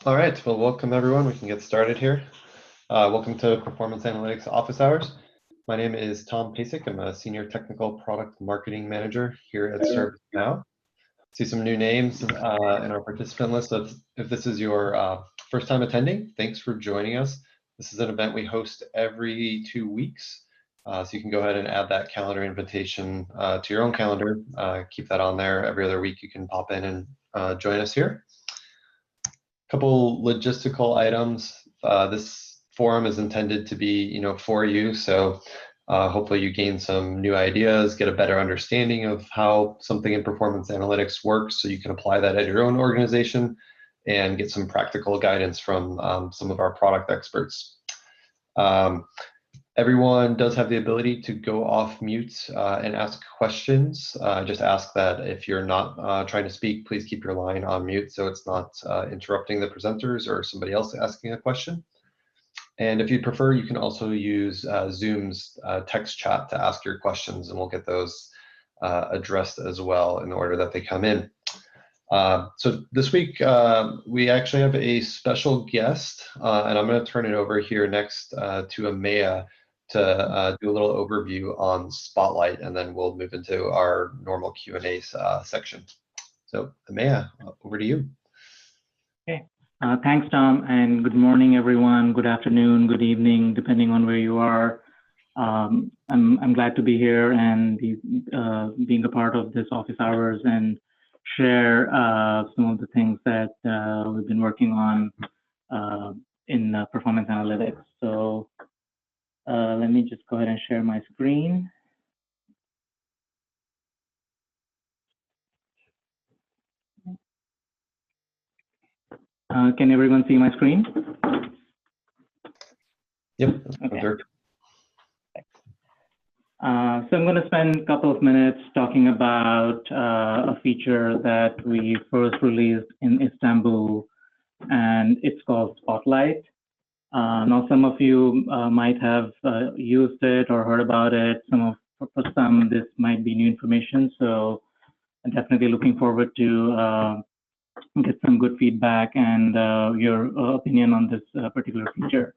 All right, well, welcome everyone. We can get started here. Welcome to Performance Analytics Office Hours. My name is Tom Pasek. I'm a Senior Technical Product Marketing Manager here at ServiceNow. See some new names in our participant list. So if this is your first time attending, thanks for joining us. This is an event we host every 2 weeks. So you can go ahead and add that calendar invitation to your own calendar. Keep that on there. Every other week you can pop in and join us here. Couple logistical items. This forum is intended to be, for you. So hopefully you gain some new ideas, get a better understanding of how something in performance analytics works, so you can apply that at your own organization and get some practical guidance from some of our product experts. Everyone does have the ability to go off mute and ask questions. Just ask that if you're not trying to speak, please keep your line on mute so it's not interrupting the presenters or somebody else asking a question. And if you prefer, you can also use Zoom's text chat to ask your questions, and we'll get those addressed as well in the order that they come in. So this week, we actually have a special guest, and I'm going to turn it over here next to Amaya to do a little overview on Spotlight, and then we'll move into our normal Q&A section. So Amaya, over to you. Okay, thanks, Tom, and good morning, everyone. Good afternoon, good evening, depending on where you are. I'm glad to be here and being a part of this office hours and share some of the things that we've been working on in performance analytics. So let me just go ahead and share my screen. Can everyone see my screen? Yep. Okay. So I'm going to spend a couple of minutes talking about a feature that we first released in Istanbul, and it's called Spotlight. Now, some of you might have used it or heard about it. For some, this might be new information. So I'm definitely looking forward to get some good feedback and your opinion on this particular feature.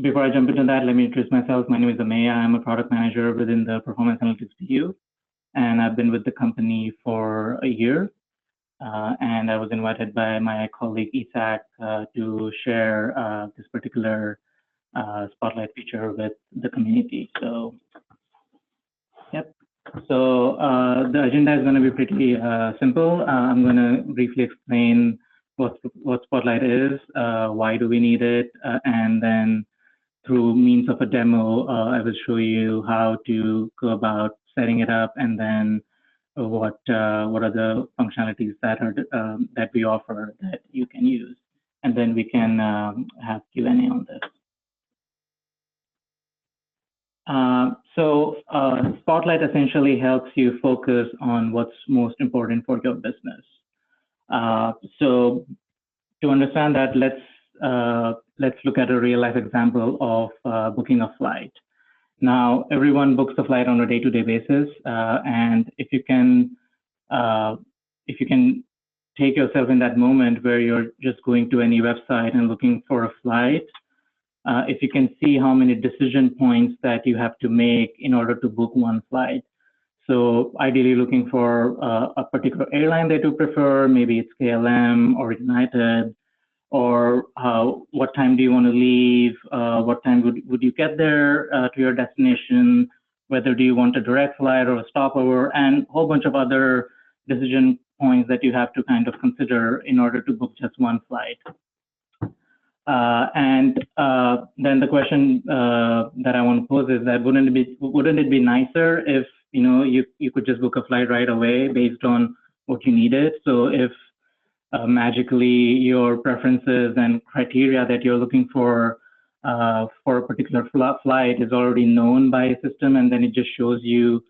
Before I jump into that, let me introduce myself. My name is Amaya. I'm a product manager within the Performance Analytics BU, and I've been with the company for a year. And I was invited by my colleague Isak to share this particular Spotlight feature with the community. So, yep. So the agenda is going to be pretty simple. I'm going to briefly explain what Spotlight is, why do we need it, and then through means of a demo, I will show you how to go about setting it up, and then what are the functionalities that we offer that you can use, and then we can have Q&A on this. So Spotlight essentially helps you focus on what's most important for your business. So to understand that, let's look at a real life example of booking a flight. Now, everyone books a flight on a day-to-day basis, and if you can take yourself in that moment where you're just going to any website and looking for a flight, if you can see how many decision points that you have to make in order to book one flight. So ideally looking for a particular airline that you prefer, maybe it's KLM or United, or what time do you want to leave, what time would you get there to your destination, whether do you want a direct flight or a stopover, and a whole bunch of other decision points that you have to kind of consider in order to book just one flight. And then the question that I want to pose is that wouldn't it be nicer if you could just book a flight right away based on what you needed? So if magically your preferences and criteria that you're looking for a particular flight is already known by a system, and then it just shows you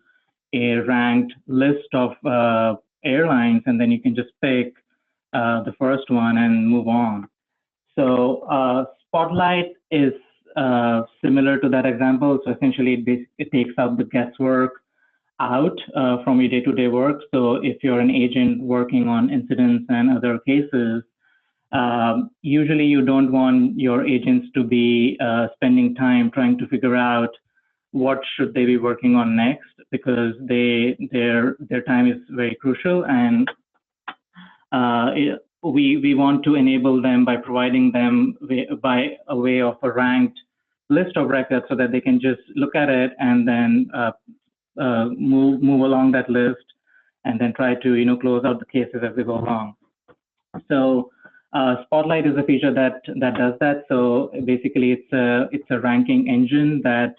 a ranked list of airlines, and then you can just pick the first one and move on. So Spotlight is similar to that example. So essentially, it takes out the guesswork out from your day-to-day work. So if you're an agent working on incidents and other cases, Usually you don't want your agents to be spending time trying to figure out what should they be working on next, because their time is very crucial, and we want to enable them by providing them by a way of a ranked list of records, so that they can just look at it and then move along that list, and then try to close out the cases as they go along. So Spotlight is a feature that does that. So basically, it's a ranking engine that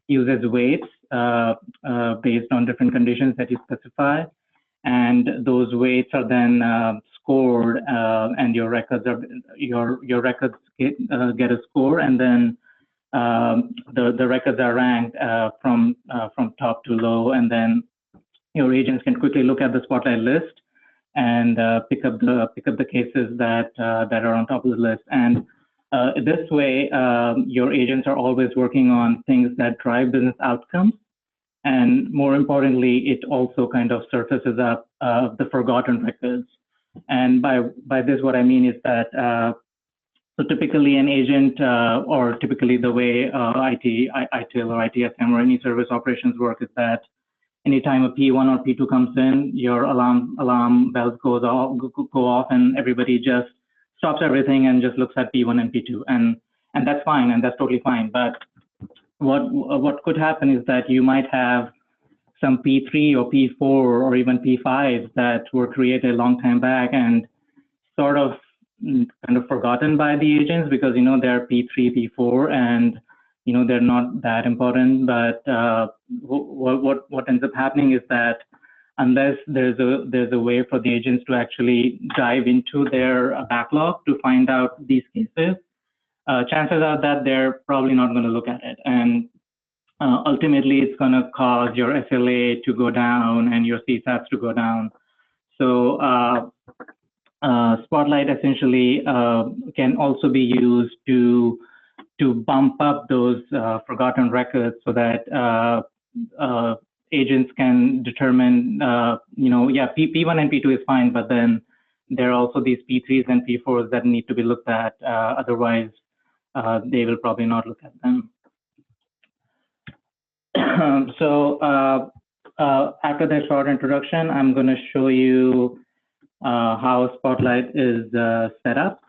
uses weights based on different conditions that you specify, and those weights are then scored, and your records get a score, and then the records are ranked from top to low, and then your agents can quickly look at the Spotlight list and pick up the cases that are on top of the list. And this way, your agents are always working on things that drive business outcomes. And more importantly, it also kind of surfaces up the forgotten records. And by this, what I mean is that so typically an agent, or typically the way ITIL or ITSM or any service operations work, is that anytime a P1 or P2 comes in, your alarm bells go off, and everybody just stops everything and just looks at P1 and P2, and that's fine, and that's totally fine. But what could happen is that you might have some P3 or P4 or even P5s that were created a long time back and sort of kind of forgotten by the agents, because they're P3, P4, and they're not that important. But what ends up happening is that unless there's a way for the agents to actually dive into their backlog to find out these cases, chances are that they're probably not going to look at it, and ultimately it's going to cause your SLA to go down and your CSATs to go down. So Spotlight essentially can also be used to bump up those forgotten records, so that agents can determine, P1 and P2 is fine, but then there are also these P3s and P4s that need to be looked at. Otherwise, they will probably not look at them. So after that short introduction, I'm going to show you how Spotlight is set up.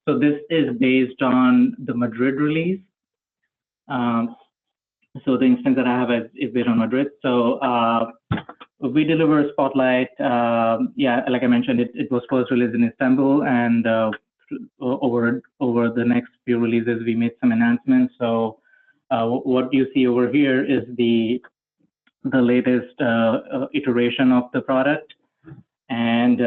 So this is based on the Madrid release. So the instance that I have is based on Madrid. So we deliver Spotlight. Like I mentioned, it was first released in Istanbul, and over the next few releases, we made some enhancements. So what you see over here is the latest iteration of the product, and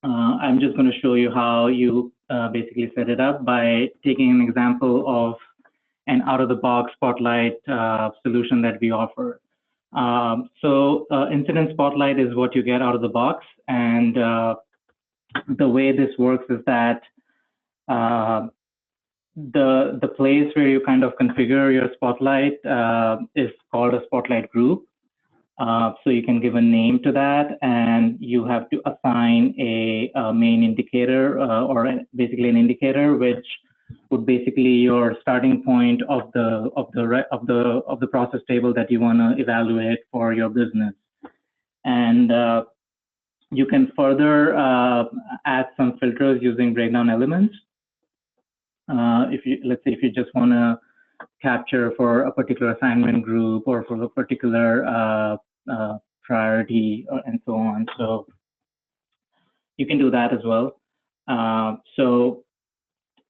I'm just going to show you how you basically set it up by taking an example of an out-of-the-box Spotlight solution that we offer. So Incident Spotlight is what you get out of the box, and the way this works is that the place where you kind of configure your Spotlight is called a Spotlight group. So you can give a name to that, and you have to assign a main indicator, or basically an indicator, which would basically your starting point of the process table that you want to evaluate for your business. And you can further add some filters using breakdown elements. Let's say if you just want to capture for a particular assignment group or for a particular priority and so on. So you can do that as well. So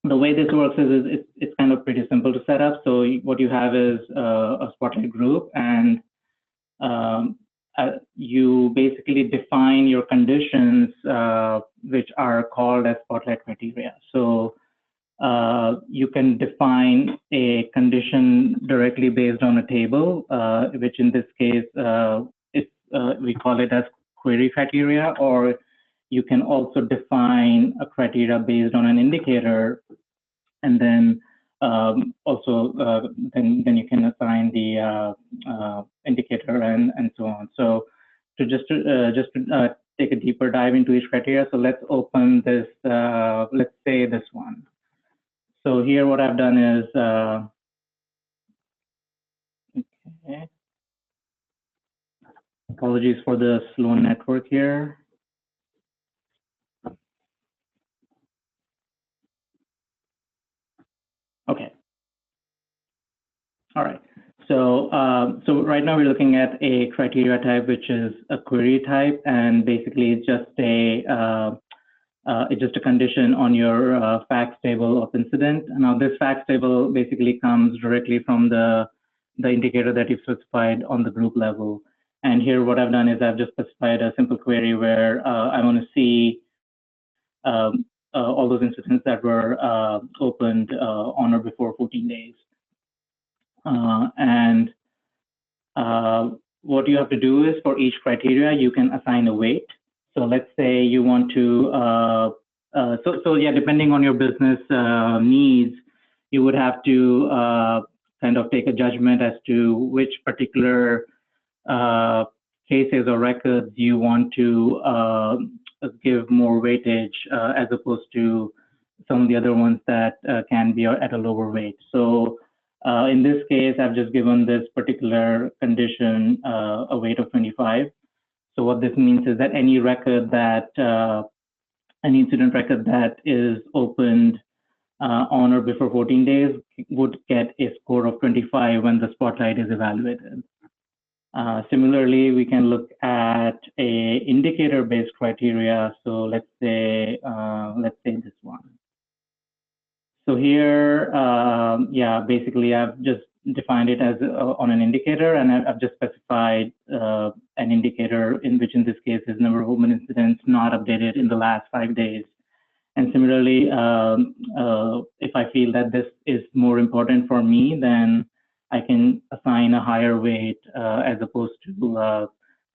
the way this works is it's kind of pretty simple to set up. So what you have is a Spotlight group, and you basically define your conditions, which are called as Spotlight criteria. So you can define a condition directly based on a table, which in this case, we call it as query criteria, or you can also define a criteria based on an indicator, and then also then you can assign the indicator and so on. So to just to take a deeper dive into each criteria. So let's open this, let's say this one. So here what I've done is, okay. Apologies for the slow network here. Okay. All right. So, so right now we're looking at a criteria type, which is a query type, and basically it's just a condition on your facts table of incident. Now, this facts table basically comes directly from the indicator that you've specified on the group level. And here, what I've done is I've just specified a simple query where I want to see all those incidents that were opened on or before 14 days. What you have to do is for each criteria, you can assign a weight. So let's say you want to, so yeah, depending on your business needs, you would have to kind of take a judgment as to which particular cases or records you want to give more weightage as opposed to some of the other ones that can be at a lower weight. So in this case, I've just given this particular condition a weight of 25. So what this means is that any record that, any incident record that is opened on or before 14 days would get a score of 25 when the spotlight is evaluated. Similarly, we can look at a indicator-based criteria. So let's say this one. So here, yeah, basically I've just defined it as on an indicator, and I've just specified an indicator in which, in this case, is number of open incidents not updated in the last 5 days. And similarly, if I feel that this is more important for me, then I can assign a higher weight as opposed to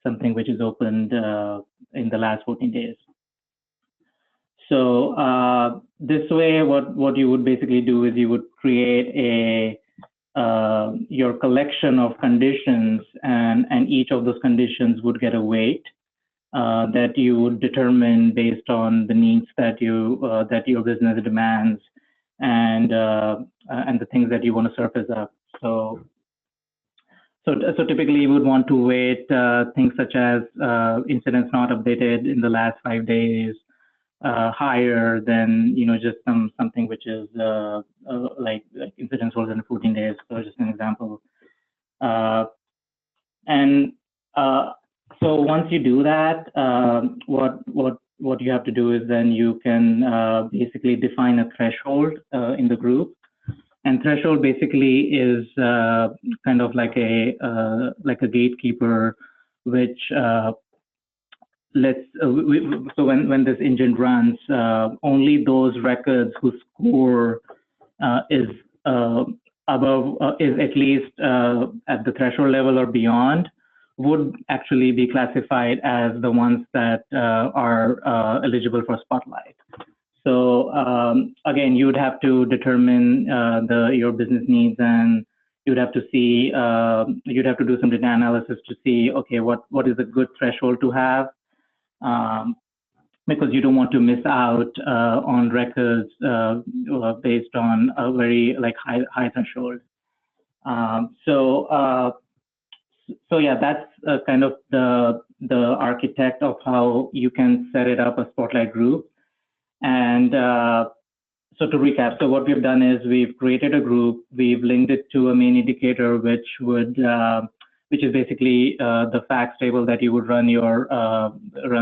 something which is opened in the last 14 days. So this way, what you would basically do is you would create a your collection of conditions, and each of those conditions would get a weight that you would determine based on the needs that your business demands and the things that you want to surface up. So typically you would want to weight things such as incidents not updated in the last 5 days higher than just something which is like incidents older than 14 days. So just an example. So once you do that, what you have to do is then you can basically define a threshold in the group. And threshold basically is kind of like a gatekeeper, which so when this engine runs, only those records whose score is above is at least at the threshold level or beyond would actually be classified as the ones that are eligible for Spotlight. So again, you would have to determine your business needs, and you'd have to see, you'd have to do some data analysis to see, okay, what is a good threshold to have, because you don't want to miss out on records based on a very high threshold. So yeah, that's kind of the architect of how you can set it up a Spotlight group. And so to recap, so what we've done is we've created a group, we've linked it to a main indicator, which is basically the facts table that you would run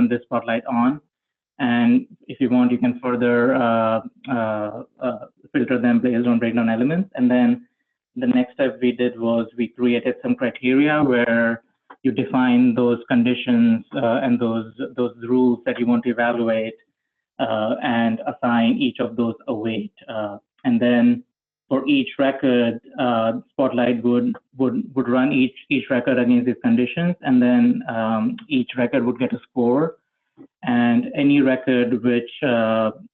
this Spotlight on. And if you want, you can further filter them based on breakdown elements. And then the next step we did was we created some criteria where you define those conditions and those rules that you want to evaluate and assign each of those a weight. And then for each record, Spotlight would run each record against these conditions, and then each record would get a score. And any record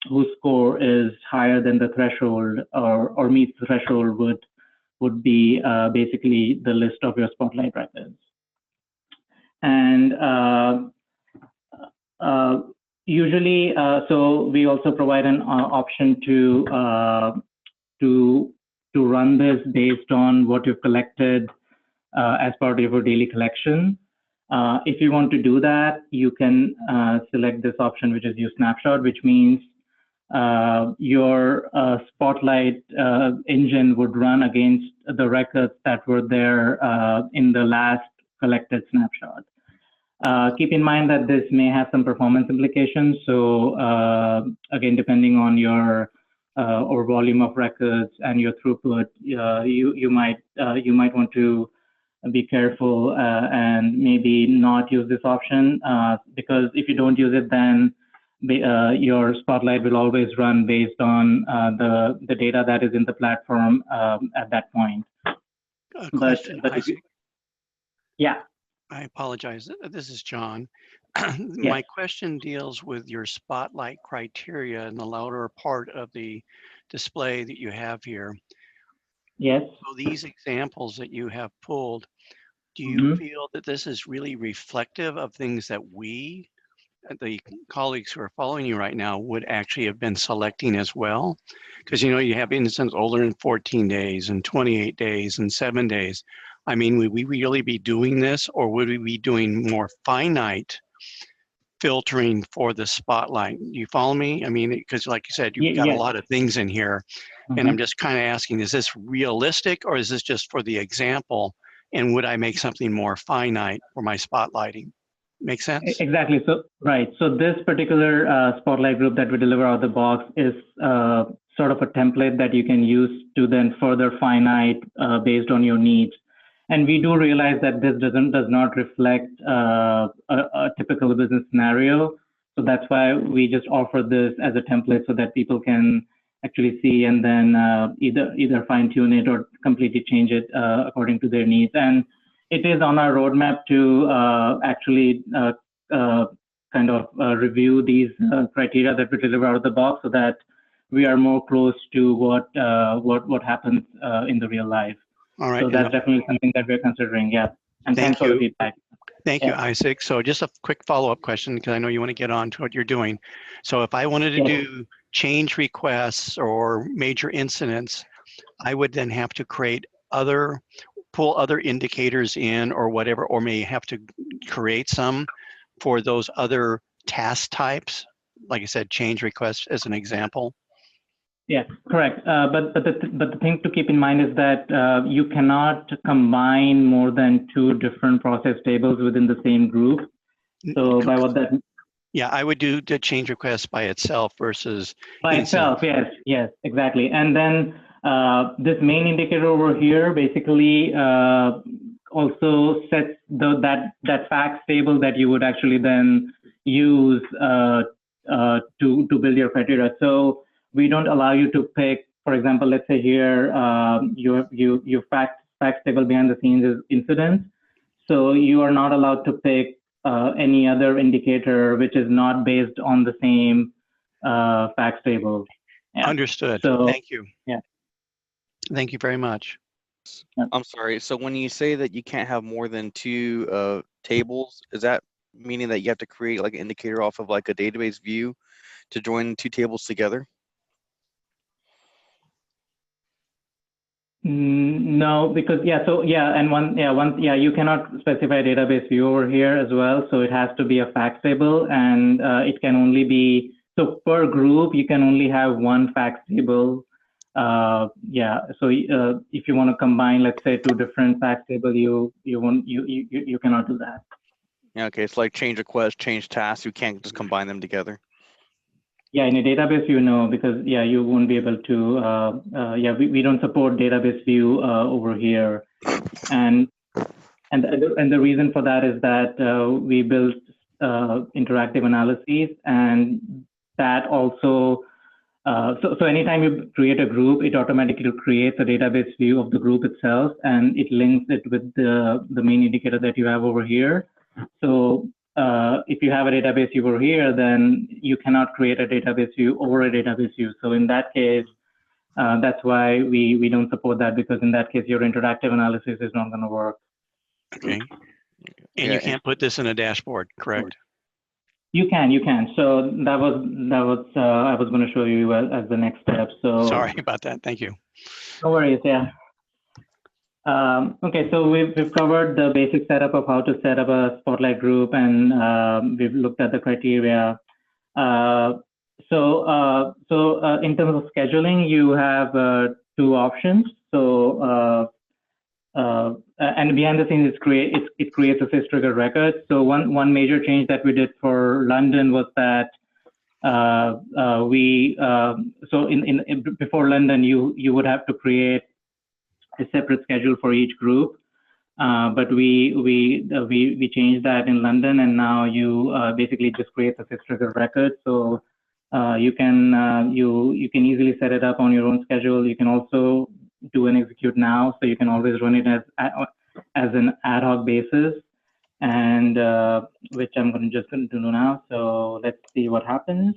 whose score is higher than the threshold or meets the threshold would be basically the list of your Spotlight records. And Usually, so we also provide an option to run this based on what you've collected as part of your daily collection. If you want to do that, you can select this option, which is use snapshot, which means your Spotlight engine would run against the records that were there in the last collected snapshot. Keep in mind that this may have some performance implications. So again, depending on your or volume of records and your throughput, you might want to be careful and maybe not use this option because if you don't use it, then your Spotlight will always run based on the data that is in the platform at that point. Question, yeah. I apologize. This is John. Yes. My question deals with your Spotlight criteria in the lower part of the display that you have here. Yes. So these examples that you have pulled, do you feel that this is really reflective of things that we, the colleagues who are following you right now, would actually have been selecting as well? Because you have instances older than 14 days and 28 days and 7 days. I mean, would we really be doing this, or would we be doing more finite filtering for the Spotlight? You follow me? I mean, because like you said, you've got a lot of things in here, and I'm just kind of asking, is this realistic, or is this just for the example? And would I make something more finite for my spotlighting? Make sense? Exactly. So, right. So this particular Spotlight group that we deliver out of the box is sort of a template that you can use to then further finite based on your needs. And we do realize that this does not reflect a typical business scenario. So that's why we just offer this as a template so that people can actually see and then either fine tune it or completely change it according to their needs. And it is on our roadmap to actually kind of review these criteria that we deliver out of the box so that we are more close to what happens in the real life. All right. So that's definitely something that we're considering. Yeah. And thanks for the feedback. Thank you, Isaac. So just a quick follow-up question, because I know you want to get on to what you're doing. So if I wanted to do change requests or major incidents, I would then have to pull other indicators in or whatever, or may have to create some for those other task types. Like I said, change requests as an example. Yeah, correct. But the thing to keep in mind is that you cannot combine more than 2 different process tables within the same group. So by what that? Yeah, I would do the change request by itself versus by itself. Yes, exactly. And then this main indicator over here basically also sets that facts table that you would actually then use to build your criteria. So we don't allow you to pick, for example, let's say here your facts table behind the scenes is incidents. So you are not allowed to pick any other indicator which is not based on the same facts table. Yeah. Understood. So, thank you. Yeah. Thank you very much. I'm sorry. So when you say that you can't have more than 2 tables, is that meaning that you have to create like an indicator off of like a database view to join 2 tables together? No, because you cannot specify a database view over here as well. So it has to be a facts table, and it can only be, so per group you can only have 1 facts table. So if you want to combine, let's say 2 different facts table, you cannot do that. Yeah, okay, it's like change request, change tasks. You can't just combine them together. Yeah, in a database view, no, because you won't be able to. We don't support database view over here, and the reason for that is that we built interactive analyses, and that also. So anytime you create a group, it automatically creates a database view of the group itself, and it links it with the main indicator that you have over here. So if you have a database view over here, then you cannot create a database view over a database view. So in that case, that's why we don't support that, because in that case, your interactive analysis is not going to work. Okay. And you can't put this in a dashboard, correct? You can. So that was I was going to show you as the next step. So Sorry about that. Thank you. No worries. Yeah. Okay, so we've covered the basic setup of how to set up a Spotlight group, and we've looked at the criteria. So in terms of scheduling, you have two options. So and behind the scenes, it creates a sys-triggered record. So one major change that we did for London was that so before London, you would have to create a separate schedule for each group, but we changed that in London, and now you basically just create a sys-triggered record. So you can easily set it up on your own schedule. You can also do an execute now, so you can always run it as an ad hoc basis, and which I'm just going to do now. So let's see what happens.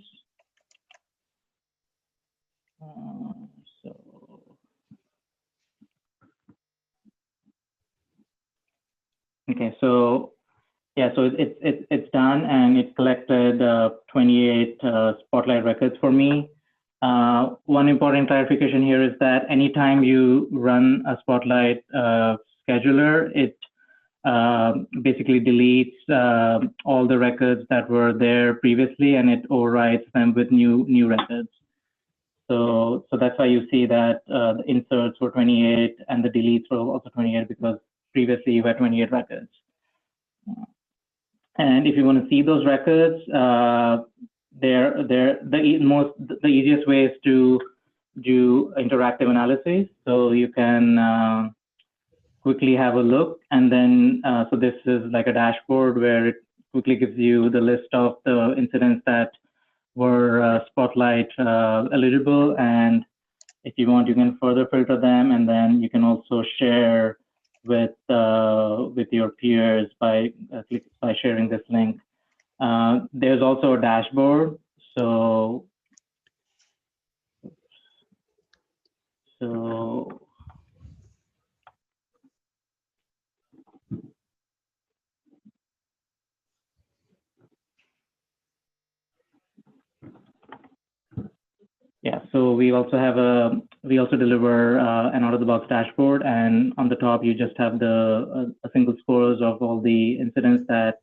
Okay, so yeah, so it's done, and it collected 28 Spotlight records for me. One important clarification here is that anytime you run a Spotlight scheduler, it basically deletes all the records that were there previously, and it overrides them with new records. So that's why you see that the inserts were 28 and the deletes were also 28, because previously you had 28 records. And if you want to see those records, the easiest way is to do interactive analysis. So you can quickly have a look, and then so this is like a dashboard where it quickly gives you the list of the incidents that were Spotlight eligible, and if you want, you can further filter them, and then you can also share with your peers by sharing this link. There's also a dashboard. So yeah, so we also deliver an out-of-the-box dashboard, and on the top you just have the a single scores of all the incidents that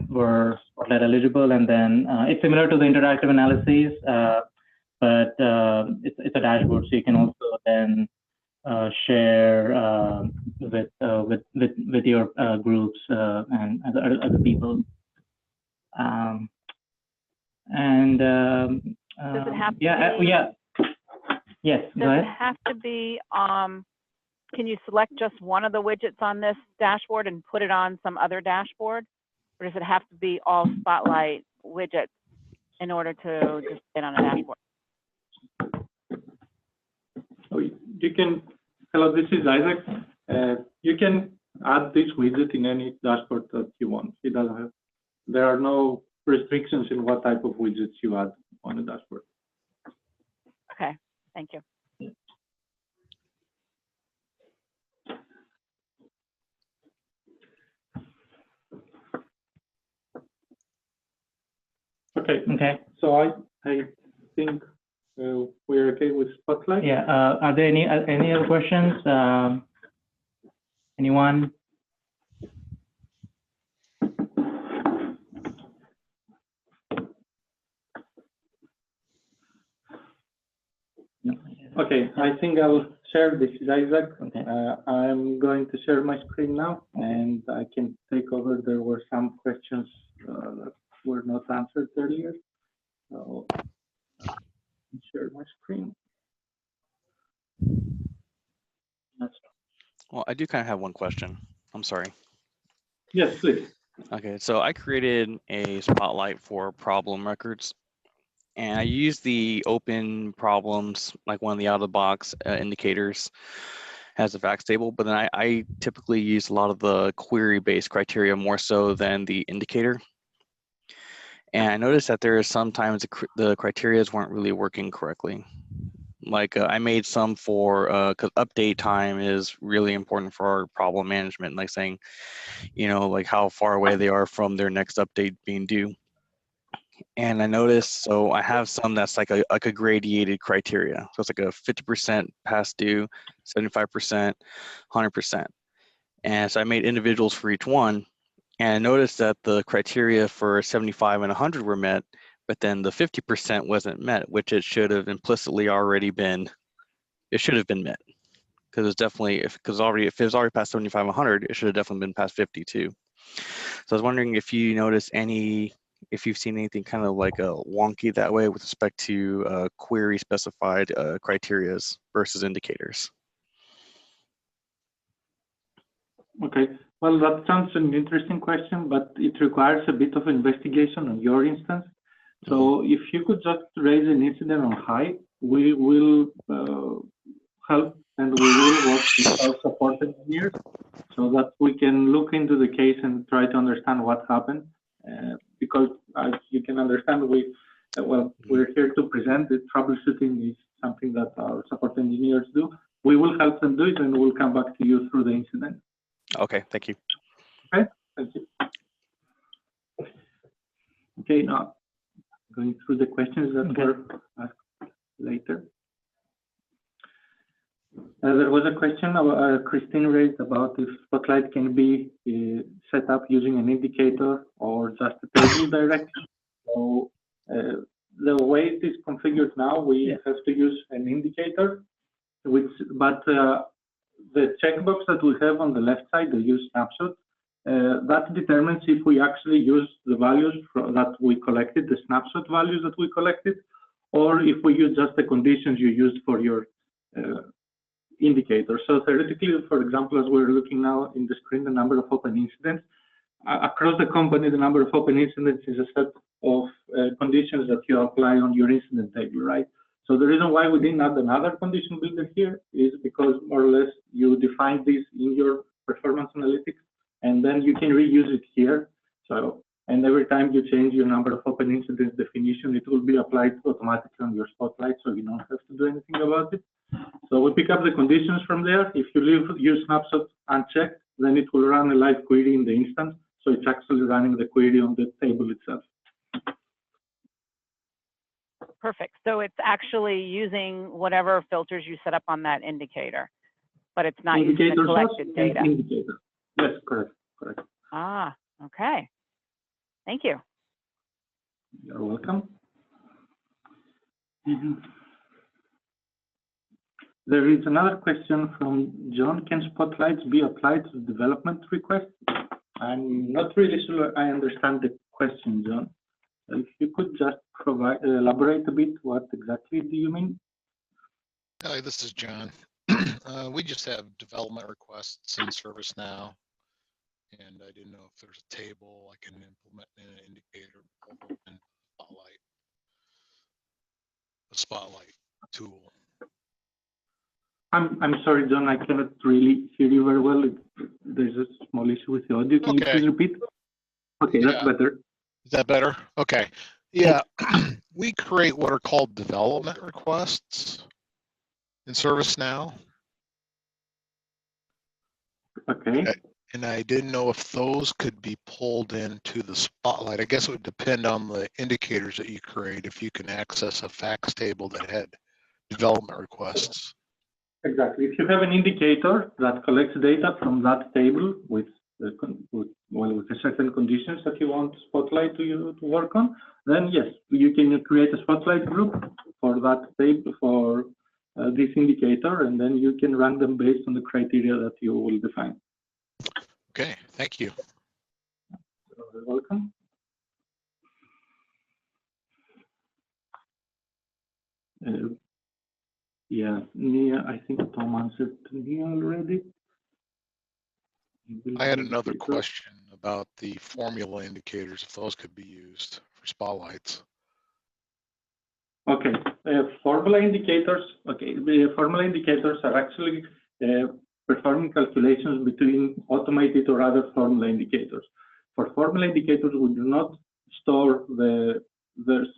were Spotlight eligible, and then it's similar to the interactive analysis, but it's a dashboard, so you can also then share with your groups and other people. Does it have to be, yes, go ahead. Does it have to be, can you select just one of the widgets on this dashboard and put it on some other dashboard? Or does it have to be all Spotlight widgets in order to just get on a dashboard? So you can, hello, this is Isaac. You can add this widget in any dashboard that you want. It doesn't have, there are no restrictions in what type of widgets you add on the dashboard. Okay, thank you. Okay. So I think we're okay with Spotlight. Yeah. Are there any other questions? Anyone? Okay, I think I'll share. This is Isaac. Okay. I'm going to share my screen now, and I can take over. There were some questions that were not answered earlier. So share my screen. Well, I do kind of have one question. I'm sorry. Yes, please. Okay, so I created a Spotlight for problem records, and I used the open problems, like one of the out-of-the-box indicators as a facts table, but then I typically use a lot of the query-based criteria more so than the indicator. And I noticed that there are sometimes the criteria weren't really working correctly. Like I made some for, because update time is really important for our problem management, like saying, you know, like how far away they are from their next update being due. And I noticed, so I have some that's like a gradiated criteria. So it's like a 50% past due, 75%, 100%. And so I made individuals for each one. And I noticed that the criteria for 75 and 100 were met, but then the 50% wasn't met, which it should have implicitly already been, it should have been met. Because it's definitely, if it was already past 75 and 100, it should have definitely been past 50 too. So I was wondering if you notice if you've seen anything kind of like a wonky that way with respect to query specified criterias versus indicators. Okay, well, that sounds an interesting question, but it requires a bit of investigation on your instance. So if you could just raise an incident on high, we will help and we will work with our support engineers so that we can look into the case and try to understand what happened. Because as you can understand, we're here to present it. Troubleshooting is something that our support engineers do. We will help them do it and we'll come back to you through the incident. Okay, thank you. Okay, thank you. Okay, now going through the questions that were asked later. There was a question Christine raised about if Spotlight can be set up using an indicator or just a table directly. So the way it is configured now, we have to use an indicator, but the checkbox that we have on the left side, the use snapshot, that determines if we actually use the values that we collected, the snapshot values that we collected, or if we use just the conditions you used for your indicator. So theoretically, for example, as we're looking now in the screen, the number of open incidents, across the company, the number of open incidents is a set of conditions that you apply on your incident table, right? So the reason why we didn't add another condition builder here is because more or less you define this in your performance analytics, and then you can reuse it here. So, and every time you change your number of open incidents definition, it will be applied automatically on your Spotlight, so you don't have to do anything about it. So we pick up the conditions from there. If you leave use snapshot unchecked, then it will run a live query in the instance. So it's actually running the query on the table itself. Perfect. So it's actually using whatever filters you set up on that indicator, but it's not using the collected data. Indicator. Yes, correct. Ah, okay. Thank you. You're welcome. There is another question from John. Can spotlights be applied to development requests? I'm not really sure I understand the question, John. If you could just elaborate a bit, what exactly do you mean? Hi, this is John. We just have development requests in ServiceNow, and I didn't know if there's a table I can implement in an indicator in Spotlight, a Spotlight tool. I'm sorry, John, I cannot really hear you very well. There's a small issue with the audio. Can you please repeat? Okay, yeah. That's better. Is that better? Okay. Yeah, we create what are called development requests in ServiceNow. Okay. And I didn't know if those could be pulled into the Spotlight. I guess it would depend on the indicators that you create, if you can access a facts table that had development requests. Exactly. If you have an indicator that collects data from that table with the certain conditions that you want Spotlight to work on, then yes, you can create a Spotlight group for that table, for this indicator, and then you can run them based on the criteria that you will define. Okay, thank you. You're welcome. Yeah, Nia, I think Tom answered to Nia already. I had another question about the formula indicators, if those could be used for spotlights. Okay, formula indicators. Okay, the formula indicators are actually performing calculations between automated or other formula indicators. For formula indicators, we do not store the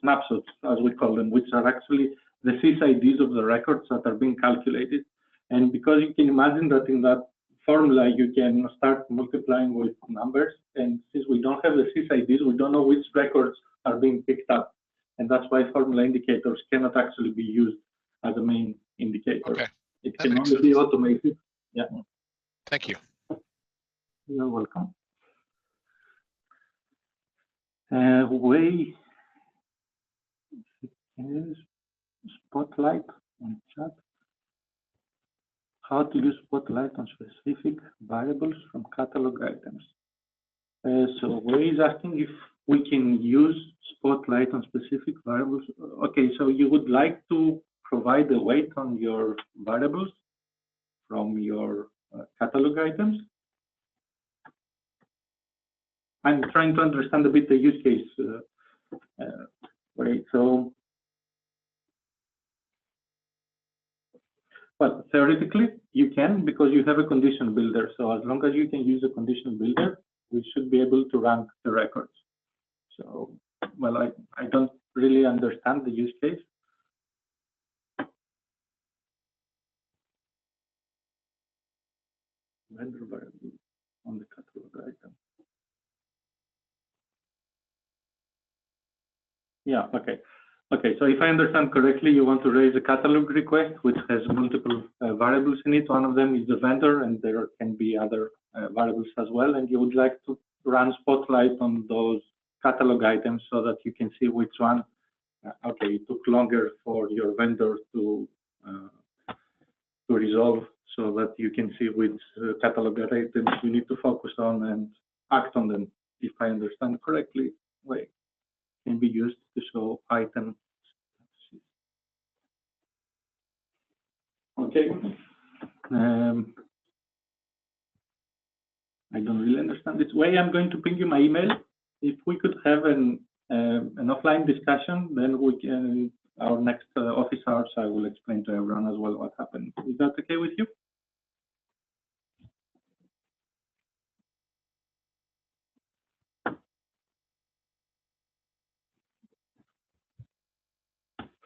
snapshots, as we call them, which are actually the sysids of the records that are being calculated. And because you can imagine that in that formula, you can start multiplying with numbers. And since we don't have the sysids, we don't know which records are being picked up. And that's why formula indicators cannot actually be used as a main indicator. Okay. It That can makes only be sense. automated. Yeah. Thank you. You're welcome. Way is Spotlight on chat. How to use Spotlight on specific variables from catalog items. So Way is asking if we can use Spotlight on specific variables. Okay, so you would like to provide a weight on your variables from your catalog items. I'm trying to understand a bit the use case. Right, so, but theoretically you can, because you have a condition builder. So as long as you can use a condition builder, we should be able to rank the records. So, well, I don't really understand the use case. Vendor variable on the catalog item. Yeah, okay. Okay, so if I understand correctly, you want to raise a catalog request which has multiple variables in it. One of them is the vendor, and there can be other variables as well. And you would like to run Spotlight on those catalog items so that you can see which one. Okay, it took longer for your vendor to resolve, so that you can see which catalog items you need to focus on and act on them. If I understand correctly, Way can be used to show items. Okay. I don't really understand this. Way, I'm going to ping you my email. If we could have an offline discussion, then we can, our next office hours, I will explain to everyone as well what happened. Is that okay with you?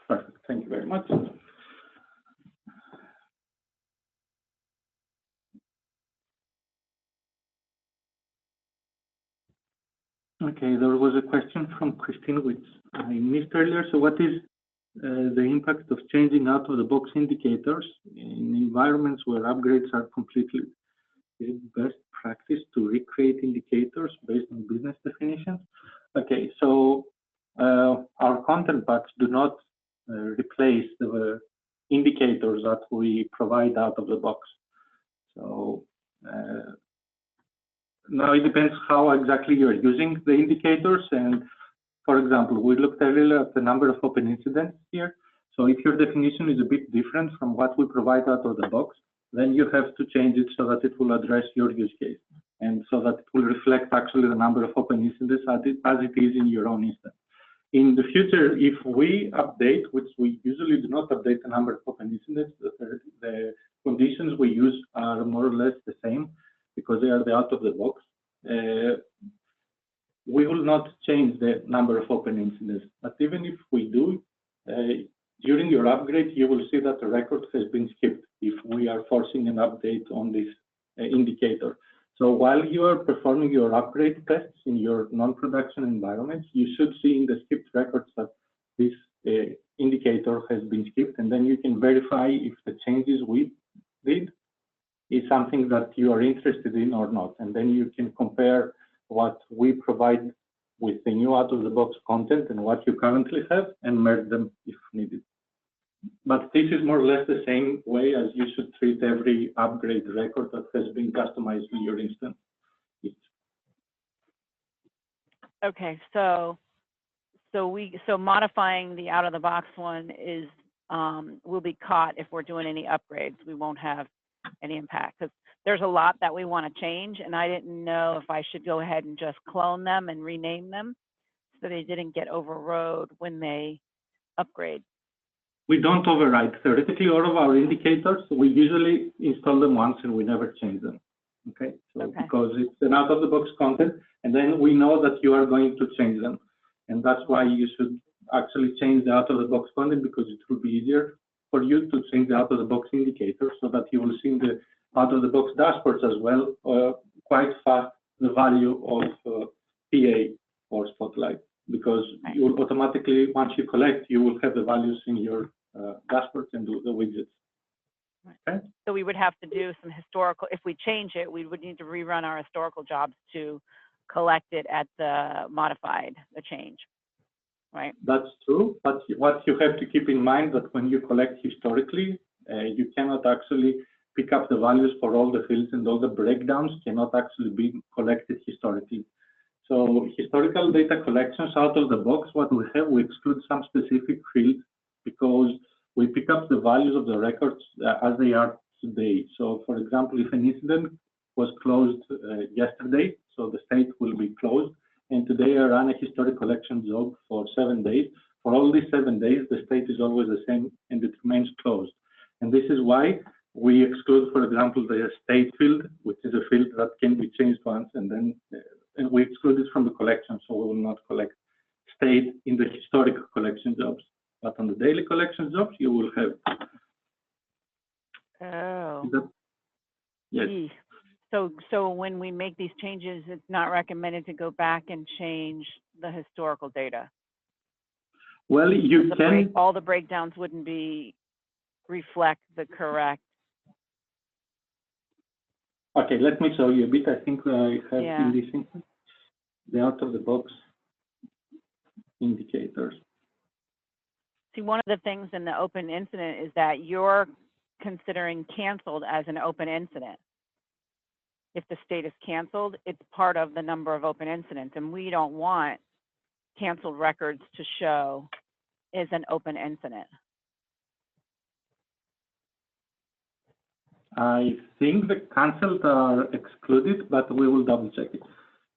Perfect. Thank you very much. Okay, there was a question from Christine, which I missed earlier. So what is the impact of changing out of the box indicators in environments where upgrades are completely? Is it best practice to recreate indicators based on business definitions? Okay, so our content packs do not replace the indicators that we provide out of the box. So now it depends how exactly you're using the indicators. And for example, we looked earlier at the number of open incidents here. So if your definition is a bit different from what we provide out of the box, then you have to change it so that it will address your use case, and so that it will reflect actually the number of open incidents as it is in your own instance. In the future, if we update, which we usually do not update the number of open incidents, the conditions we use are more or less the same because they are the out of the box. We will not change the number of open incidents, but even if we do, during your upgrade, you will see that the record has been skipped if we are forcing an update on this indicator. So while you are performing your upgrade tests in your non-production environments, you should see in the skipped records that this indicator has been skipped, and then you can verify if the changes we did is something that you are interested in or not. And then you can compare what we provide with the new out-of-the-box content and what you currently have and merge them if needed. But this is more or less the same way as you should treat every upgrade record that has been customized in your instance. Okay, so modifying the out-of-the-box one is will be caught if we're doing any upgrades. We won't have any impact because there's a lot that we want to change, and I didn't know if I should go ahead and just clone them and rename them so they didn't get overrode when they upgrade. We don't override. Theoretically, all of our indicators, we usually install them once and we never change them. Okay, so Okay. Because it's an out-of-the-box content, and then we know that you are going to change them, and that's why you should actually change the out-of-the-box content because it will be easier for you to change the out-of-the-box indicator so that you will see in the out-of-the-box dashboards as well quite fast the value of PA or Spotlight, because you will automatically, once you collect, you will have the values in your dashboards and do the widgets. Okay. So we would have to do some historical, if we change it, we would need to rerun our historical jobs to collect it at the modified, the change, right? That's true, but what you have to keep in mind that when you collect historically, you cannot actually pick up the values for all the fields, and all the breakdowns cannot actually be collected historically. So historical data collections out of the box, what we have, we exclude some specific fields because we pick up the values of the records as they are today. So for example, if an incident was closed yesterday, so the state will be closed, and today I ran a historic collection job for 7 days. For all these 7 days, the state is always the same and it remains closed. And this is why we exclude, for example, the state field, which is a field that can be changed once, and then we exclude it from the collection, so we will not collect state in the historic collection jobs. But on the daily collection jobs, you will have. Oh. Yes. So when we make these changes, it's not recommended to go back and change the historical data. Well, you can. All the breakdowns wouldn't reflect the correct. Okay, let me show you a bit. I think I have in this instance the out-of-the-box indicators. See, one of the things in the open incident is that you're considering canceled as an open incident. If the state is canceled, it's part of the number of open incidents, and we don't want canceled records to show as an open incident. I think the canceled are excluded, but we will double check it.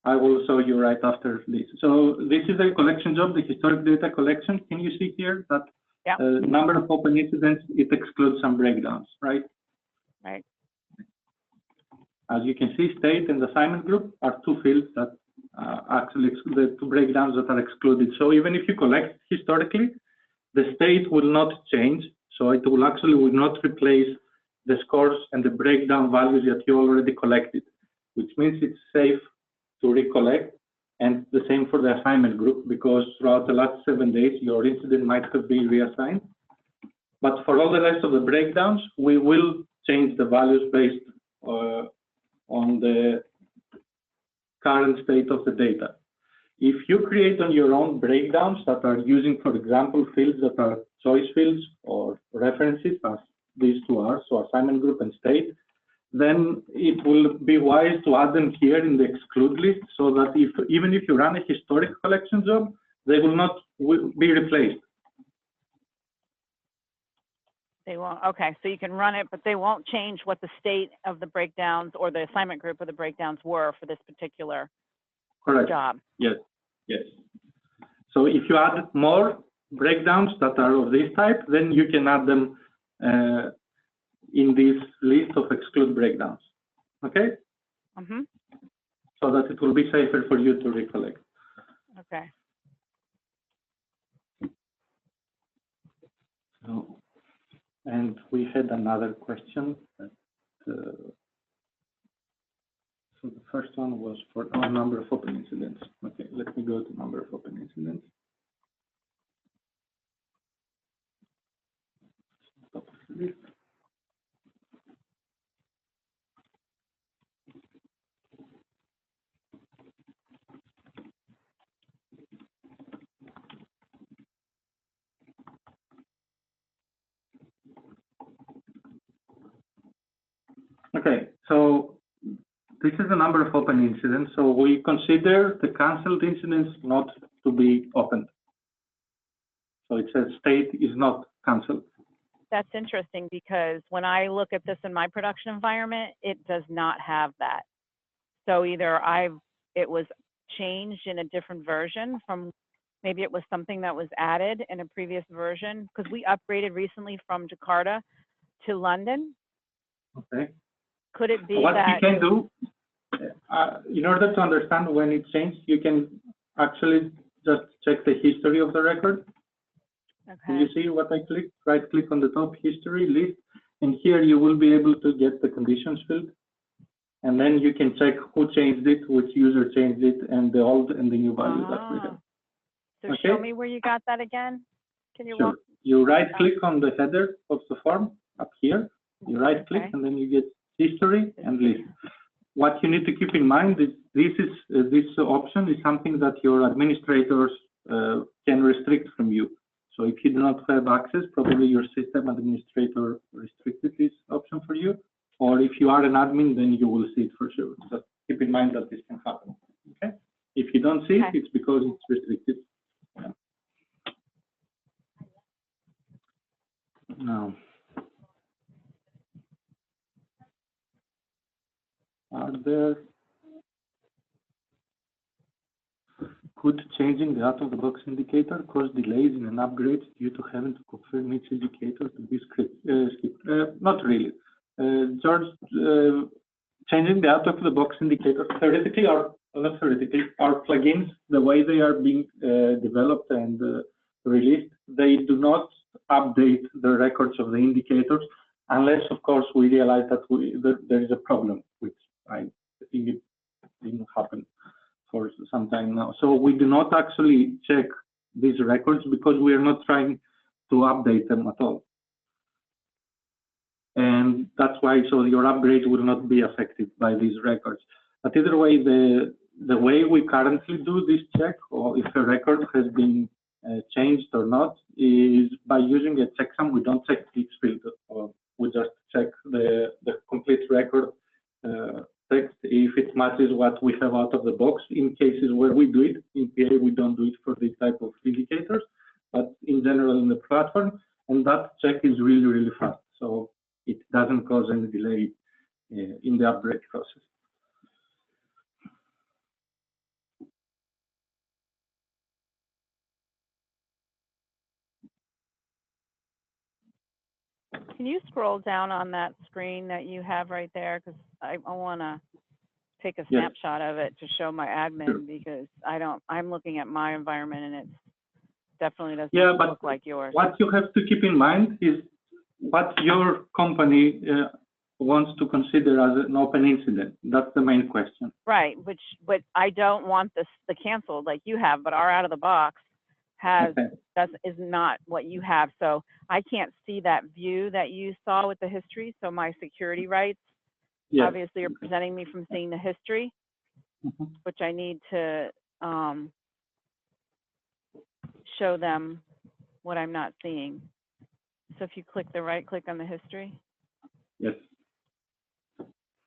I will show you right after this. So this is a collection job, the historic data collection. Can you see here that number of open incidents, it excludes some breakdowns, right? Right. As you can see, state and assignment group are two fields that actually exclude the two breakdowns that are excluded. So even if you collect historically, the state will not change. So it will actually not replace the scores and the breakdown values that you already collected, which means it's safe to recollect. And the same for the assignment group, because throughout the last 7 days, your incident might have been reassigned. But for all the rest of the breakdowns, we will change the values based on the current state of the data. If you create on your own breakdowns that are using, for example, fields that are choice fields or references, as these two are, so assignment group and state, then it will be wise to add them here in the exclude list, so that even if you run a historic collection job, they will not be replaced. They won't. Okay, so you can run it, but they won't change what the state of the breakdowns or the assignment group of the breakdowns were for this particular job. Yes, yes. So if you add more breakdowns that are of this type, then you can add them in this list of exclude breakdowns. Okay? Mm-hmm. So that it will be safer for you to recollect. Okay. So, and we had another question. So the first one was for our number of open incidents. Okay, let me go to number of open incidents. Top of the list. Okay, so this is the number of open incidents. So we consider the canceled incidents not to be opened. So it says state is not canceled. That's interesting, because when I look at this in my production environment, it does not have that. So either it was changed in a different version from, maybe it was something that was added in a previous version, because we upgraded recently from Jakarta to London. Okay. Could it be what that you can do, in order to understand when it changed, you can actually just check the history of the record. Can you see what I clicked? Right click on the top, history, list, and here you will be able to get the conditions field. And then you can check who changed it, which user changed it, and the old and the new value that we have. So Okay. show me where you got that again. Can you walk? You right click on the header of the form up here. You right click and then you get history and list. What you need to keep in mind is this option is something that your administrators can restrict from you. So if you do not have access, probably your system administrator restricted this option for you. Or if you are an admin, then you will see it for sure. Just keep in mind that this can happen. Okay. If you don't see it, it's because it's restricted. Yeah. Now, could changing the out-of-the-box indicator cause delays in an upgrade due to having to confirm each indicator to be skipped? Not really. George, changing the out-of-the-box indicator theoretically, or not theoretically, our plugins, the way they are being developed and released, they do not update the records of the indicators unless, of course, we realize that there is a problem, which I think it didn't happen for some time now. So we do not actually check these records because we are not trying to update them at all. And that's why, so your upgrade will not be affected by these records. But either way, the way we currently do this check, or if a record has been changed or not, is by using a checksum. We don't check each field, we just check the complete record text if it matches what we have out of the box. In cases where we do it, in PA we don't do it for this type of indicators, but in general in the platform, and that check is really, really fast. So it doesn't cause any delay in the upgrade process. Can you scroll down on that screen that you have right there? Because I want to take a snapshot of it to show my admin, because I'm looking at my environment and it definitely doesn't look like yours. What you have to keep in mind is what your company wants to consider as an open incident. That's the main question. Right, but I don't want the canceled like you have, but our out of the box has is not what you have. So I can't see that view that you saw with the history. So my security rights obviously are preventing me from seeing the history, which I need to show them what I'm not seeing. So if you click the right click on the history. Yes.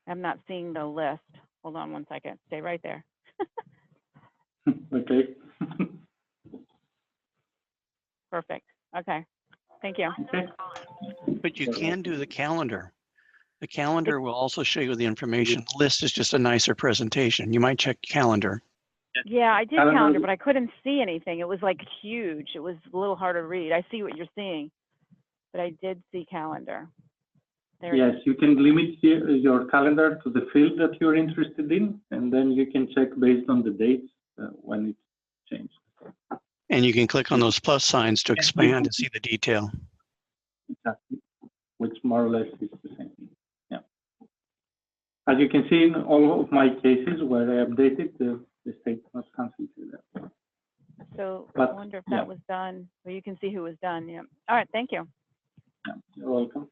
I'm not seeing the list. Hold on one second. Stay right there. Okay. Perfect. Okay. Thank you. Okay. But you can do the calendar. The calendar will also show you the information. The list is just a nicer presentation. You might check calendar. Yeah, I did calendar, but I couldn't see anything. It was like huge. It was a little hard to read. I see what you're seeing, but I did see calendar. Yes, you can limit your calendar to the field that you're interested in, and then you can check based on the dates when it's changed. And you can click on those plus signs to expand and see the detail. Exactly, which more or less is the same thing. Yeah. As you can see in all of my cases where I updated, the state was cancelled. So I wonder if that was done. Well, you can see who was done. Yeah. All right. Thank you. Yeah, you're welcome.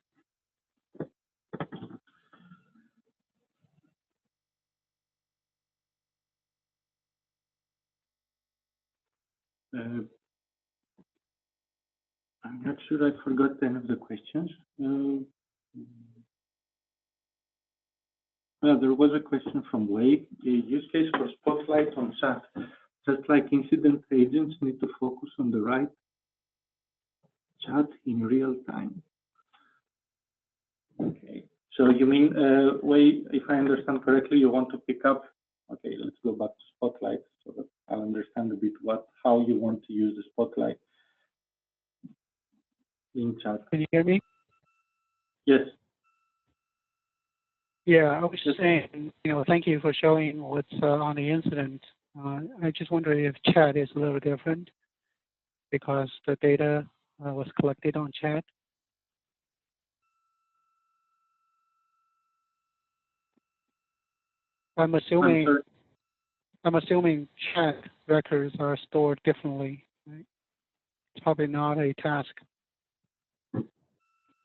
I'm not sure I forgot any of the questions. There was a question from Wade. A use case for Spotlight on chat. Just like incident agents need to focus on the right chat in real time. Okay. So you mean, Wade, if I understand correctly, you want to pick up. Okay, let's go back to Spotlight so that I'll understand a bit how you want to use the Spotlight in chat. Can you hear me? Yes. Yeah, I was just saying, thank you for showing what's on the incident. I just wonder if chat is a little different because the data was collected on chat. I'm assuming chat records are stored differently. Right? It's probably not a task.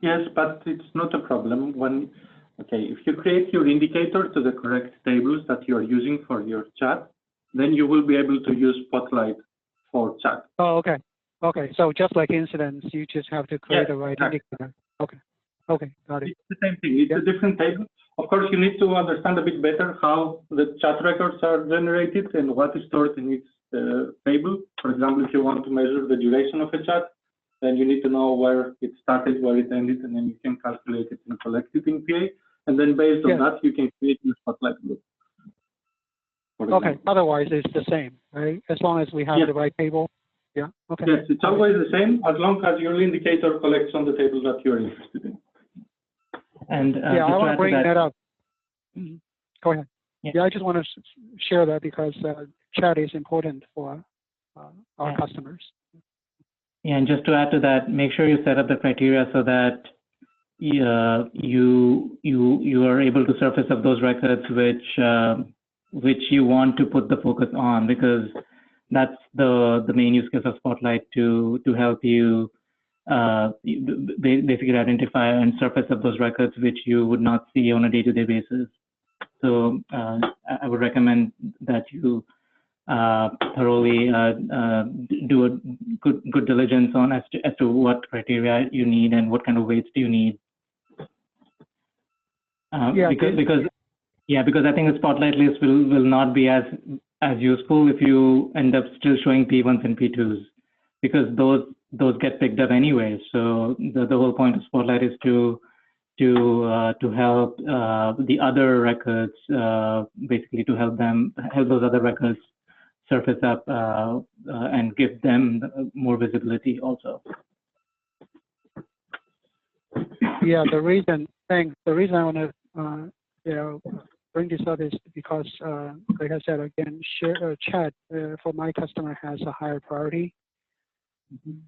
Yes, but it's not a problem when, okay, if you create your indicator to the correct tables that you are using for your chat, then you will be able to use Spotlight for chat. Oh, okay. Okay, so just like incidents, you just have to create Yes, a right exactly. indicator. Okay. Okay, got it. It's the same thing. It's a different table. Of course, you need to understand a bit better how the chat records are generated and what is stored in each table. For example, if you want to measure the duration of a chat, then you need to know where it started, where it ended, and then you can calculate it and collect it in PA. And then based on that, you can create your Spotlight group. Okay, otherwise it's the same, right? As long as we have the right table. Yeah, okay. Yes, it's always the same as long as your indicator collects on the table that you're interested in. And yeah, I want to bring that up. Go ahead. Yeah. I just want to share that because chat is important for our customers. Yeah, and just to add to that, make sure you set up the criteria so that you are able to surface up those records which you want to put the focus on, because that's the main use case of Spotlight, to help you basically identify and surface up those records which you would not see on a day-to-day basis. So I would recommend that you thoroughly do a good diligence on as to what criteria you need and what kind of weights do you need. Because I think the Spotlight list will not be as useful if you end up still showing P1s and P2s, because those get picked up anyway. So the whole point of Spotlight is to help the other records, basically to help those other records surface up and give them more visibility also. Yeah, the reason I want to bring this up is because, like I said again, chat for my customer has a higher priority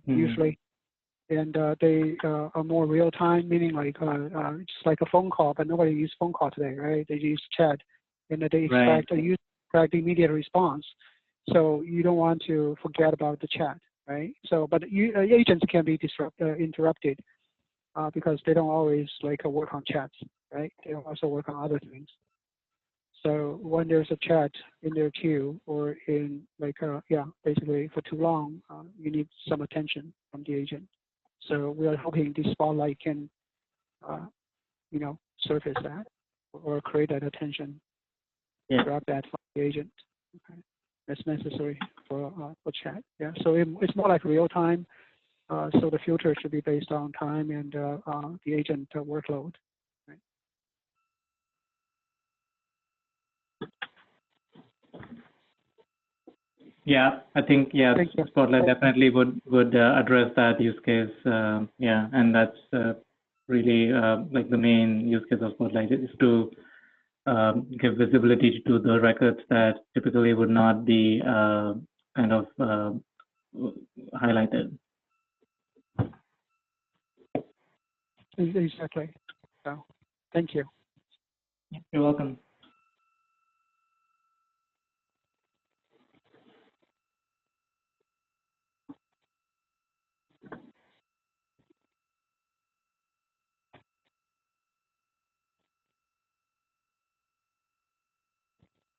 usually, and they are more real time, meaning like just like a phone call, but nobody uses phone call today, right? They use chat, and they expect immediate response. So you don't want to forget about the chat, right? So, but agents can be interrupted because they don't always work on chats, right? They also work on other things. So when there's a chat in their queue or in basically for too long, you need some attention from the agent. So we are hoping the Spotlight can, surface that or create that attention, grab that from the agent. Okay. That's necessary for chat. Yeah. So it's more like real time. So the filter should be based on time and the agent workload. Right? Yeah, I think Spotlight definitely would address that use case. And that's really like the main use case of Spotlight is to give visibility to the records that typically would not be kind of highlighted. Exactly. So, thank you. You're welcome.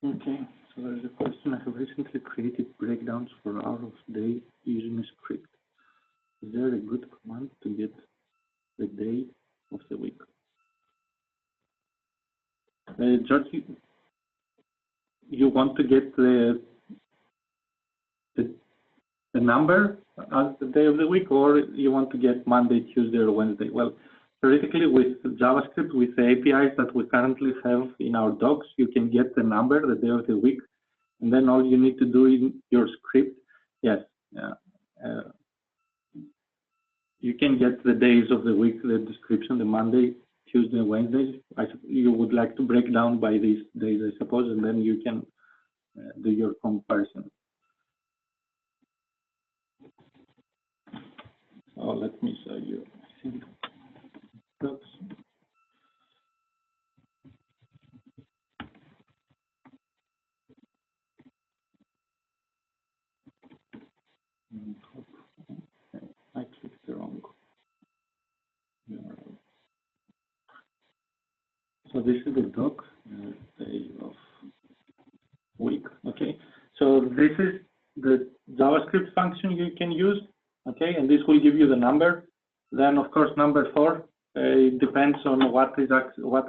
Okay, so there's a question. I have recently created breakdowns for hour of day using a script. Is there a good command to get the day of the week? George, you want to get the number as the day of the week, or you want to get Monday, Tuesday, or Wednesday? Well, theoretically, with JavaScript, with the APIs that we currently have in our docs, you can get the number, the day of the week, and then all you need to do in your script, you can get the days of the week, the description, the Monday, Tuesday, Wednesday. You would like to break down by these days, I suppose, and then you can do your comparison. So let me show you. I think that's I clicked the wrong. So this is the doc, day of week. Okay. So this is the JavaScript function you can use. Okay, and this will give you the number. Then, of course, number 4. It depends on what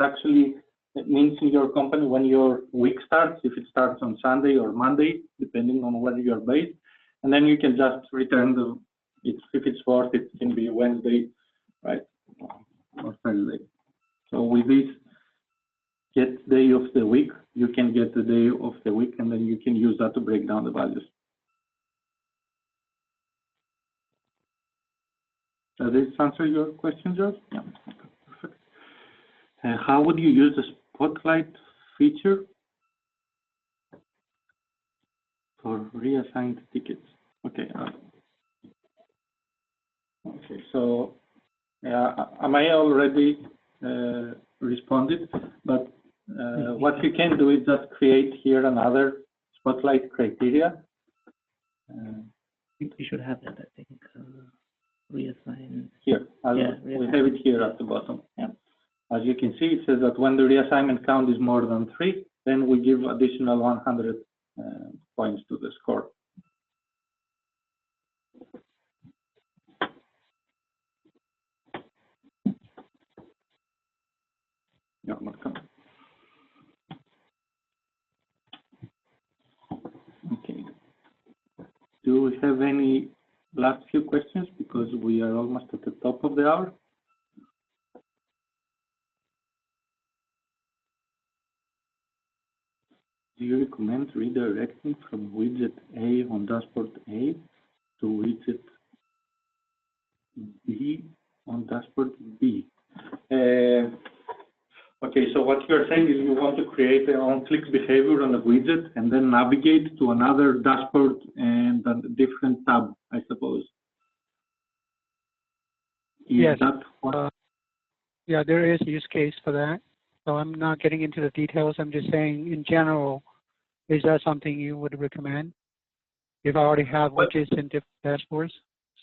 actually it means in your company when your week starts. If it starts on Sunday or Monday, depending on where you're based, and then you can just return the. If it's 4th, it can be Wednesday, right, or Thursday. So with this get day of the week, you can get the day of the week, and then you can use that to break down the values. Does this answer your question, George? Yeah, okay, perfect. How would you use the Spotlight feature for reassigned tickets? Okay. Okay, so I may already responded, but what you can do is just create here another Spotlight criteria. You should have that, I think. Reassign. Here, we have it here at the bottom. Yeah. As you can see, it says that when the reassignment count is more than 3, then we give additional 100 points to the score. Yeah, okay. Do we have any last few questions, because we are almost at the top of the hour? Do you recommend redirecting from widget A on dashboard A to widget B on dashboard B? Okay, so what you're saying is you want to create an Unclick behavior on a widget and then navigate to another dashboard and a different tab, I suppose. Yes. Yeah, there is a use case for that. So I'm not getting into the details. I'm just saying, in general, is that something you would recommend? If I already have widgets in different dashboards,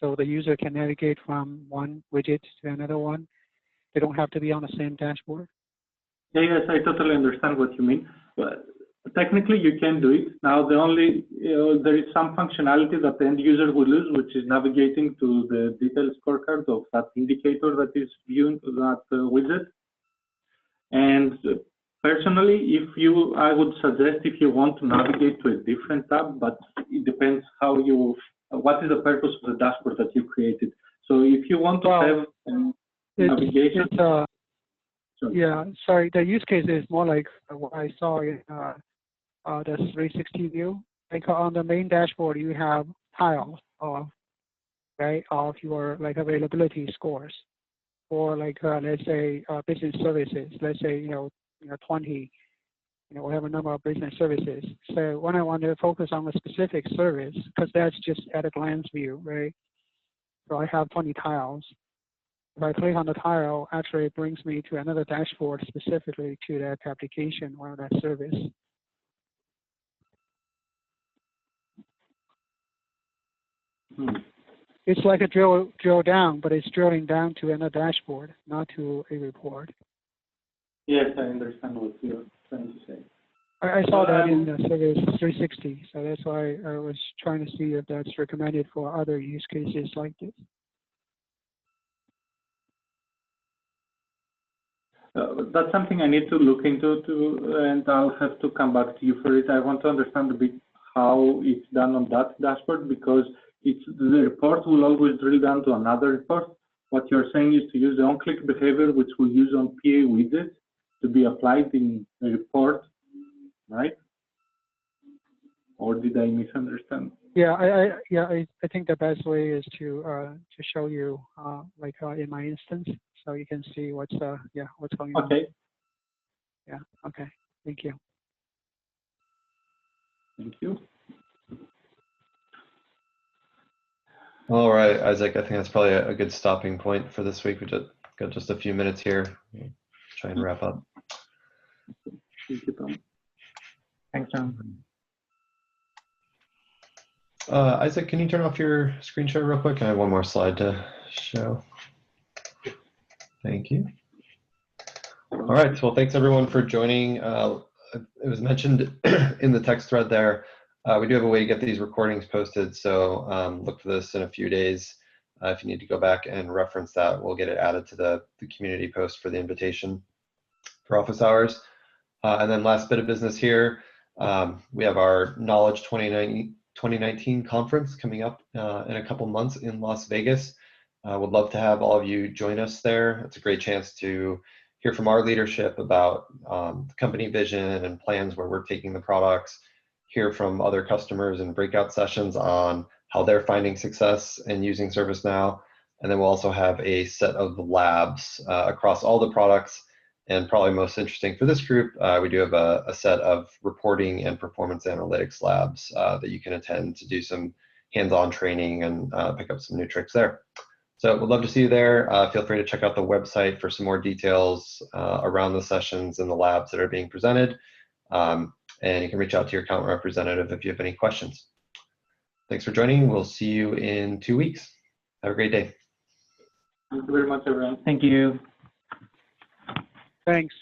so the user can navigate from one widget to another one. They don't have to be on the same dashboard. Yeah, yes, I totally understand what you mean. But technically, you can do it. Now, the only there is some functionality that the end user will lose, which is navigating to the detailed scorecard of that indicator that is viewing that widget. And personally, I would suggest if you want to navigate to a different tab, but it depends how what is the purpose of the dashboard that you created. So if you want to have navigation. Yeah, sorry, the use case is more like what I saw in the 360 view. Like on the main dashboard, you have tiles of your availability scores, or let's say business services. Let's say 20. We have a number of business services. So when I want to focus on a specific service, because that's just at a glance view, right? So I have 20 tiles. If I click on the tile, actually it brings me to another dashboard specifically to that application or that service. It's like a drill down, but it's drilling down to another dashboard, not to a report. Yes, I understand what you're trying to say. I saw that in the Service 360, so that's why I was trying to see if that's recommended for other use cases like this. That's something I need to look into and I'll have to come back to you for it. I want to understand a bit how it's done on that dashboard, because the report will always drill down to another report. What you're saying is to use the Unclick behavior, which we'll use on PA widget, to be applied in a report, right? Or did I misunderstand? Yeah, I think the best way is to show you in my instance, so you can see what's going on. Okay. Yeah. Okay. Thank you. Thank you. All right, Isaac, I think that's probably a good stopping point for this week. We just got just a few minutes here. Try and wrap up. Thank you, Tom. Thanks, John. Isaac, can you turn off your screen share real quick? I have one more slide to show. Thank you. All right, well, thanks everyone for joining. It was mentioned in the text thread there. We do have a way to get these recordings posted, so look for this in a few days. If you need to go back and reference that, we'll get it added to the community post for the invitation for office hours. And then last bit of business here, we have our Knowledge 2019 conference coming up in a couple months in Las Vegas. Would love to have all of you join us there. It's a great chance to hear from our leadership about the company vision and plans where we're taking the products, hear from other customers in breakout sessions on how they're finding success in using ServiceNow. And then we'll also have a set of labs across all the products. And probably most interesting for this group, we do have a set of reporting and performance analytics labs that you can attend to do some hands-on training and pick up some new tricks there. So we'd love to see you there. Feel free to check out the website for some more details around the sessions and the labs that are being presented. And you can reach out to your account representative if you have any questions. Thanks for joining. We'll see you in 2 weeks. Have a great day. Thank you very much, everyone. Thank you. Thanks.